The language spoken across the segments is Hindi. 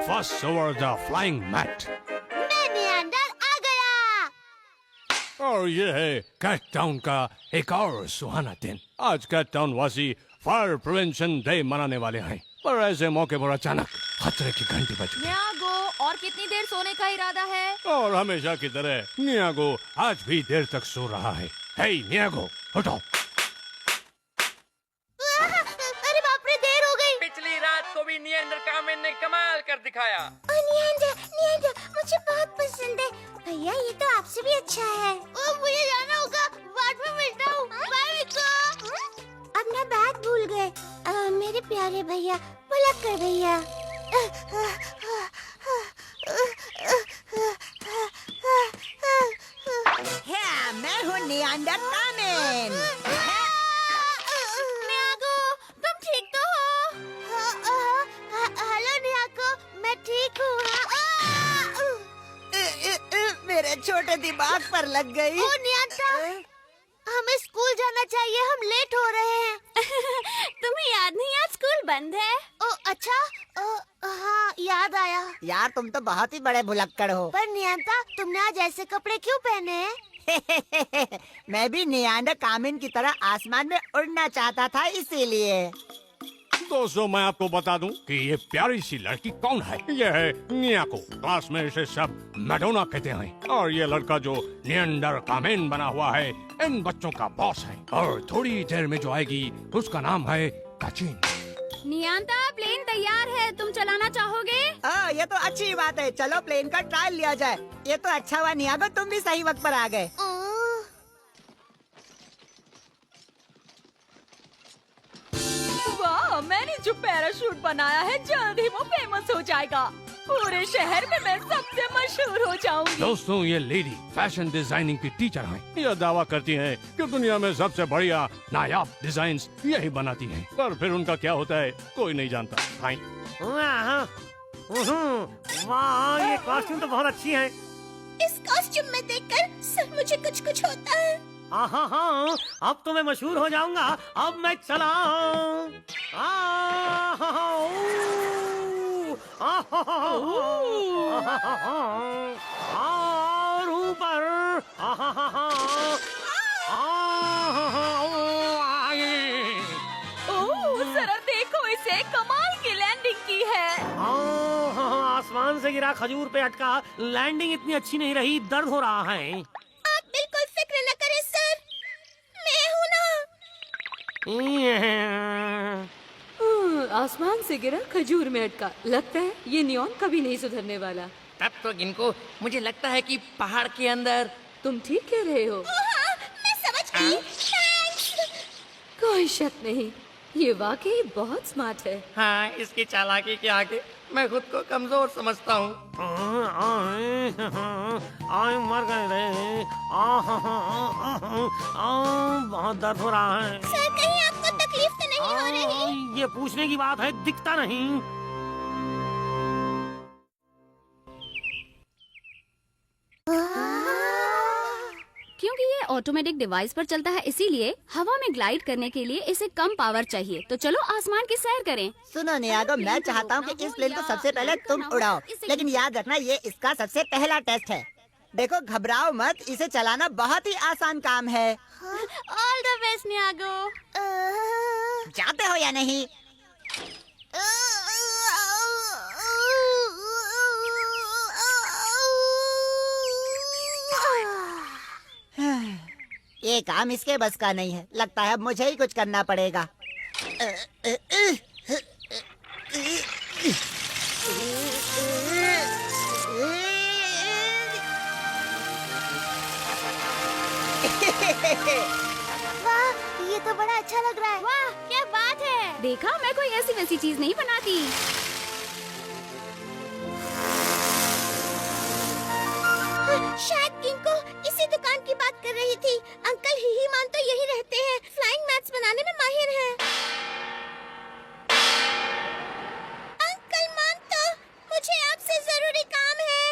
fuss over the flying mat. मैं नियंडर आ गया। और ये है कैट टाउन का एक और सुहाना दिन। आज कैट टाउन वासी फायर प्रिवेंशन डे मनाने वाले हैं, पर ऐसे मौके पर अचानक खतरे की घंटी बज गई। न्यागो, और कितनी देर सोने का इरादा है? और हमेशा की तरह नियागो आज भी देर तक सो रहा है। हे नियागो, उठो। अरे बाप रे, देर हो गई। पिछली रात को भी नियंडर कामेन ने कमाल कर दिखाया। नियंडर मुझे बहुत पसंद है। भैया ये तो आपसे भी अच्छा है। मुझे जाना होगा, बाद में मिलता हूँ। बाय मिको। अपना बैग भूल गए। मेरे प्यारे भैया, पलक कर भैया। मैं हूँ नियंडर कामेन। नियागो, तुम ठीक तो हो? हेलो नियागो, मैं ठीक हूँ। मेरे छोटे दिमाग पर लग गई। ओ नियंता, हमें स्कूल जाना चाहिए, हम लेट हो रहे हैं। तुम्हें याद नहीं, आज स्कूल बंद है। ओ अच्छा, हाँ याद आया। यार तुम तो बहुत ही बड़े भुलक्कड़ हो। पर नियंता, तुमने आज ऐसे कपड़े क्यों पहने हैं? मैं भी नियंडर कामेन की तरह आसमान में उड़ना चाहता था, इसीलिए। दोस्तों, मैं आपको बता दूं कि ये प्यारी सी लड़की कौन है। ये है नियाको। क्लास में इसे सब मैडोना कहते हैं, और ये लड़का जो नियंडर कामेन बना हुआ है, इन बच्चों का बॉस है। और थोड़ी देर में जो आएगी उसका नाम है काचिन। नियांता, प्लेन तैयार है, तुम चलाना चाहोगे? ये तो अच्छी बात है। चलो प्लेन का ट्रायल लिया जाए। ये तो अच्छा हुआ नियागो, तुम भी सही वक्त पर आ गए। वाह, मैंने जो पैराशूट बनाया है, जल्द ही वो फेमस हो जाएगा। पूरे शहर में मैं सबसे मशहूर हो जाऊंगी। दोस्तों, ये लेडी फैशन डिजाइनिंग की टीचर हैं। यह दावा करती हैं कि दुनिया में सबसे बढ़िया नायाब डिजाइन्स यही बनाती हैं, पर फिर उनका क्या होता है कोई नहीं जानता। हाय। वाह, ये कॉस्ट्यूम तो बहुत अच्छी है। इस कॉस्ट्यूम में देखकर सब मुझे कुछ कुछ होता है। हाँ, अब तो मैं मशहूर हो जाऊंगा। अब मैं चला। और ऊपर। ओह, जरा देखो इसे, कमाल की लैंडिंग की है। आसमान से गिरा खजूर पे अटका। लैंडिंग इतनी अच्छी नहीं रही, दर्द हो रहा है। आप बिल्कुल फिक्र न करें सर, मैं हूँ ना। आसमान से गिरा खजूर में अटका। लगता है ये नियॉन कभी नहीं सुधरने वाला। तब तो इनको मुझे लगता है कि पहाड़ के अंदर। तुम ठीक कह रहे हो। हाँ, मैं समझ गई। थैंक्स। कोई शक नहीं, ये वाकई बहुत स्मार्ट है। हाँ, इसकी चालाकी के आगे मैं खुद को कमजोर समझता हूँ। मर गए रे। बहुत दर्द हो रहा है। सर, कहीं आपको तकलीफ तो नहीं हो रही? ये पूछने की बात है, दिखता नहीं। क्योंकि ये ऑटोमेटिक डिवाइस पर चलता है, इसीलिए हवा में ग्लाइड करने के लिए इसे कम पावर चाहिए। तो चलो आसमान की सैर करें। सुनो नियागो, मैं चाहता हूँ कि इस प्लेन को सबसे पहले तुम उड़ाओ, लेकिन याद रखना ये इसका सबसे पहला टेस्ट है। देखो, घबराओ मत, इसे चलाना बहुत ही आसान काम है। ऑल द बेस्ट नियागो। जाते हो या नहीं? ये काम इसके बस का नहीं है। लगता है अब मुझे ही कुछ करना पड़ेगा। वाह, ये तो बड़ा अच्छा लग रहा है। वाह, क्या बात है। देखा, मैं कोई ऐसी वैसी चीज नहीं बनाती। शायद किंको इसी दुकान की बात कर रही थी। अंकल ही मान तो यही रहते हैं, फ्लाइंग मैट्स बनाने में माहिर हैं। अंकल मान तो, मुझे आपसे जरूरी काम है।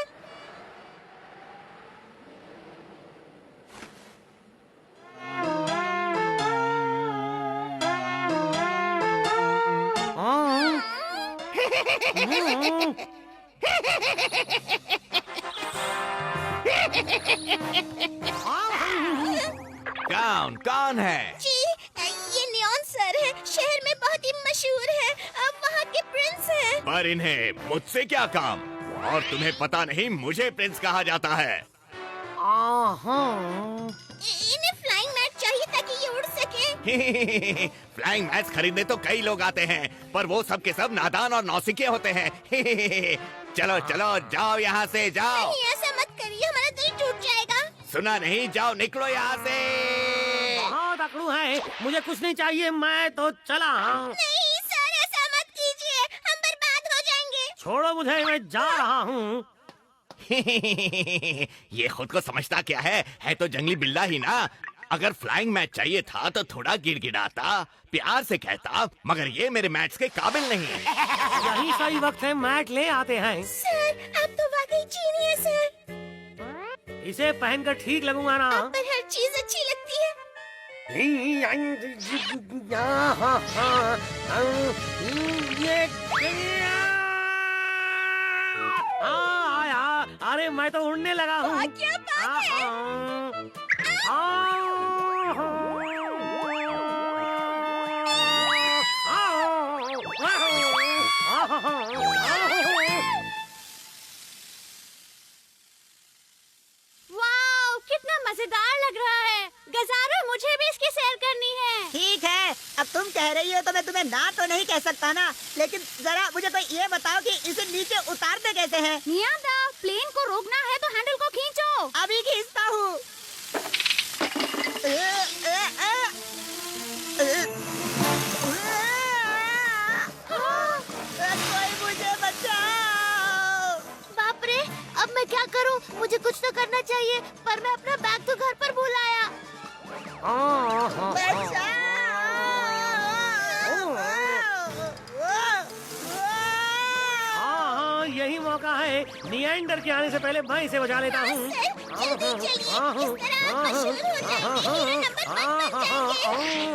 कौन है? जी, ये नियॉन सर है, शहर में बहुत ही मशहूर है, अब वहाँ के प्रिंस हैं। पर इन्हें मुझसे क्या काम? और तुम्हें पता नहीं मुझे प्रिंस कहा जाता है। इन्हें फ्लाइंग मैट चाहिए ताकि ये उड़ सके। फ्लाइंग मैच खरीदने तो कई लोग आते हैं, पर वो सब के सब नादान और नौसिखे होते हैं। चलो चलो जाओ यहाँ से जाओ। नहीं, ऐसा मत करिए, हमारा दिल टूट जाएगा। सुना नहीं? जाओ निकलो यहाँ से। बहुत अकड़ू है, मुझे कुछ नहीं चाहिए, मैं तो चला। नहीं सर, ऐसा मत कीजिए, हम बर्बाद हो जाएंगे। छोड़ो मुझे, मैं जा रहा हूँ। ये खुद को समझता क्या है तो जंगली बिल्ला ही ना। अगर फ्लाइंग मैच चाहिए था तो थोड़ा गिड़गिड़ाता, प्यार से कहता, मगर ये मेरे मैच के काबिल नहीं है। यही सही वक्त है, मैट ले आते हैं। सर, आप तो वाकई जीनियस हैं। इसे पहनकर ठीक लगूंगा ना? आप पर हर चीज अच्छी लगती है। अरे मैं तो उड़ने लगा हूँ। क्या बात है? वाओ, कितना मजेदार लग रहा है। गजारो, मुझे भी इसकी सैर करनी है। ठीक है, अब तुम कह रही हो तो मैं तुम्हें ना तो नहीं कह सकता ना, लेकिन जरा मुझे कोई ये बताओ कि इसे नीचे उतारते कैसे हैं? नियांदा, प्लेन को रोकना है तो हैंडल को खींचो। अभी खींचता हूँ। कोई मुझे बचाओ। बाप रे, अब मैं क्या करूं? मुझे कुछ तो करना चाहिए, पर मैं अपना बैग तो घर पर भूल आया। हाँ, यही मौका है। निएंडर के आने से पहले मैं इसे बचा लेता हूँ। जल्दी चलिए, इस तरह आप मशहूर हो जाएंगे, मेरा नंबर बन जाएंगे।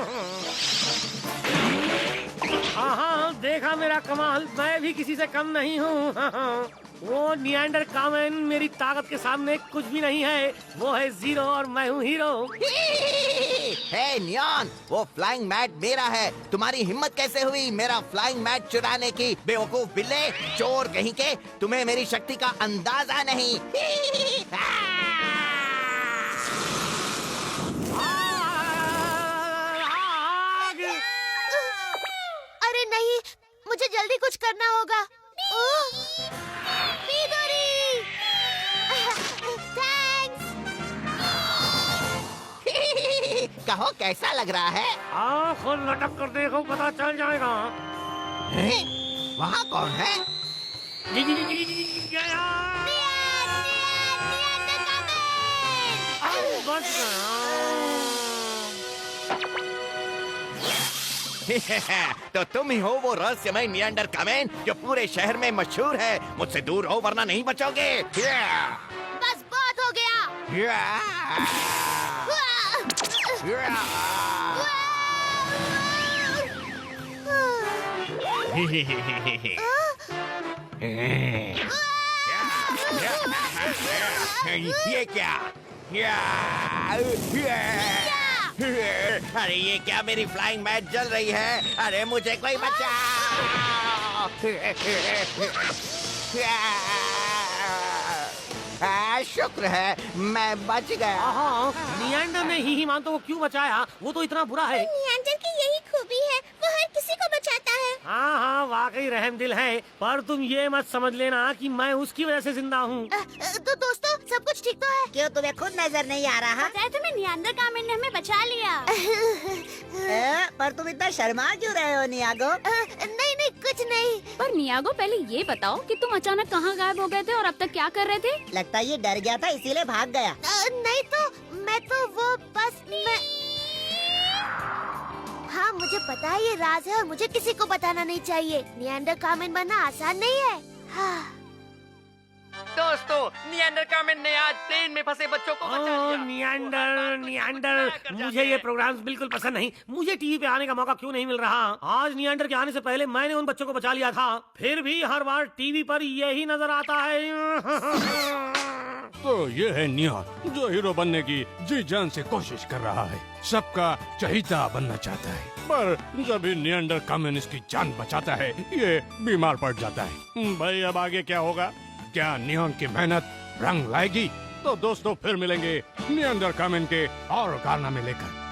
हाँ, देखा मेरा कमाल, मैं भी किसी से कम नहीं हूँ। वो निएंडर कामेन मेरी ताकत के सामने कुछ भी नहीं है। वो है जीरो और मैं हूँ हीरो। हे नियॉन, वो फ्लाइंग मैट मेरा है। तुम्हारी हिम्मत कैसे हुई मेरा फ्लाइंग मैट चुराने की? बेवकूफ बिल्ले, चोर कहीं के, तुम्हें मेरी शक्ति का अंदाजा नहीं। अरे नहीं, मुझे जल्दी कुछ करना होगा। मिदोरी! थैंक्स। कहो कैसा लग रहा है? खुद लटक कर देखो, पता चल जाएगा। वहाँ कौन है? बच तो तुम ही हो वो रहस्यमय निएंडर कामेन जो पूरे शहर में मशहूर है। मुझसे दूर हो वरना नहीं बचोगे। बस बहुत हो गया। ये क्या? अरे ये क्या, मेरी फ्लाइंग मैट जल रही है। अरे मुझे कोई बचाओ। शुक्र है मैं बच गया। निएंडर ने ही मानतो को क्यों बचाया? वो तो इतना बुरा है। निएंडर की यही खूबी है, वो हर किसी को बचाता है। हाँ, वाकई रहम दिल है, पर तुम ये मत समझ लेना कि मैं उसकी वजह से जिंदा हूँ। तो दोस्तों, सब कुछ ठीक तो है? क्यों तुम्हें खुद नजर नहीं आ रहा? पता है तुम्हें, नियांडर कामेन ने हमें बचा लिया। पर तुम इतना शर्मा क्यों रहे हो नियागो? नहीं नहीं, कुछ नहीं। पर नियागो, पहले ये बताओ कि तुम अचानक कहाँ गायब हो गए थे और अब तक क्या कर रहे थे? लगता है ये डर गया था इसीलिए भाग गया। नहीं तो मैं तो वो बस मैं हाँ, मुझे पता है ये राज है और मुझे किसी को बताना नहीं चाहिए। निएंडर कामेन बनना आसान नहीं है। हाँ। दोस्तों, नियंडर कामेन ने आज प्लेन में फंसे बच्चों को बचा ओह, लिया। नियंडर मुझे ये प्रोग्राम्स बिल्कुल पसंद नहीं। मुझे टीवी पे आने का मौका क्यों नहीं मिल रहा? आज नियंडर के आने से पहले मैंने उन बच्चों को बचा लिया था, फिर भी हर बार टीवी पर यही नजर आता है। तो ये है नियॉन, जो हीरो बनने की जी जान से कोशिश कर रहा है, सबका चहीता बनना चाहता है, पर जब ही नियंडर कामेन इसकी जान बचाता है, ये बीमार पड़ जाता है। भाई अब आगे क्या होगा? क्या नियॉन की मेहनत रंग लाएगी? तो दोस्तों फिर मिलेंगे नियंडर कामेन के और कारनामे लेकर।